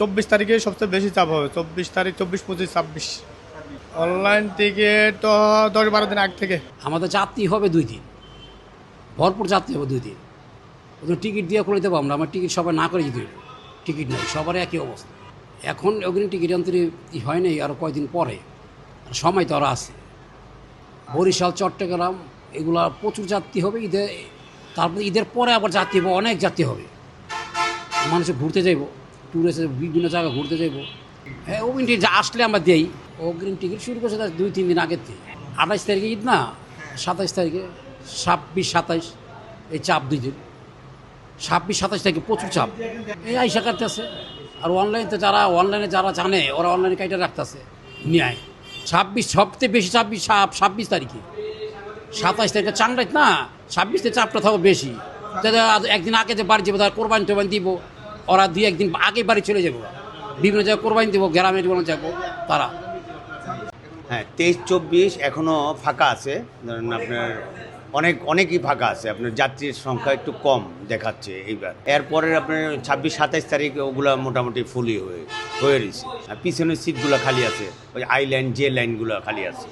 24 তারিখে সবচেয়ে বেশি চাপ হবে। 24 তারিখ, 24, 25, 26। অনলাইন টিকিট তো 10-12 দিন আগ থেকে। আমাদের যাত্রী হবে 2 দিন, ভরপুর যাত্রী হবে 2 দিন। ওদের টিকিট দিয়ে করে দেবো আমরা, আমার টিকিট সবাই না করে দিতে টিকিট নেই, সবার একই অবস্থা। এখন ওখানে টিকিট আনতে হয় নাই, আরও কয়েকদিন পরে, আর সময় তো আরও আছে। বরিশাল, চট্টগ্রাম এগুলা প্রচুর যাত্রী হবে ঈদে, তারপরে ঈদের পরে আবার যাত্রী হবে, অনেক যাত্রী হবে। মানুষ ঘুরতে যাইব, ট্যুরে বিভিন্ন জায়গায় ঘুরতে যাইব। হ্যাঁ, অগ্রিম টিকিট আসলে আমরা দেই। অগ্রিম টিকিট শুরু করছে 2-3 দিন আগের থেকে। 28 তারিখে ঈদ না, 27 তারিখে, 26, 27 এই চাপ 2 দিন। 26, 27 তারিখে প্রচুর চাপ, এই আইসা কাটতেছে। আর অনলাইনে যারা জানে ওরা অনলাইনে কাইটা রাখতেছে ন্যায়। 26 সবচেয়ে বেশি 26 তারিখে। 27 তারিখে চাংড়াইত না, 26 চাপটা থাকবে বেশি। একদিন আগে যে বাড়ি যাবো, তারা কোরবানি টোরবানি দিব, ওরা 2-1 দিন আগে বাড়ি চলে যাবো, বিভিন্ন জায়গায় কোরবানি দিব, গ্রামে যাবো তারা। হ্যাঁ, 23-24 এখনও ফাঁকা আছে। ধরেন আপনার অনেকই ফাঁকা আছে, আপনার যাত্রীর সংখ্যা একটু কম দেখাচ্ছে এইবার। এরপরে আপনার 26-27 তারিখ ওগুলা মোটামুটি ফুলই হয়ে রয়েছে। আর পিছনের সিটগুলো খালি আছে, ওই আই লাইন, জে লাইনগুলো খালি আছে,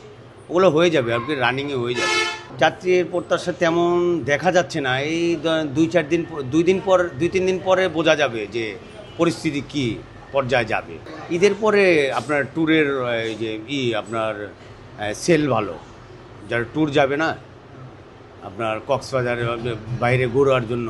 ওগুলো হয়ে যাবে, আপনি রানিংয়ে হয়ে যাবে। যাত্রীর প্রত্যাশা তেমন দেখা যাচ্ছে না। এই 2-3 দিন পরে বোঝা যাবে যে পরিস্থিতি কী পর্যায়ে যাবে। ঈদের পরে আপনার ট্যুরের এই যে আপনার সেল ভালো, যারা ট্যুর যাবে না আপনার কক্সবাজারের বাইরে ঘোরার জন্য,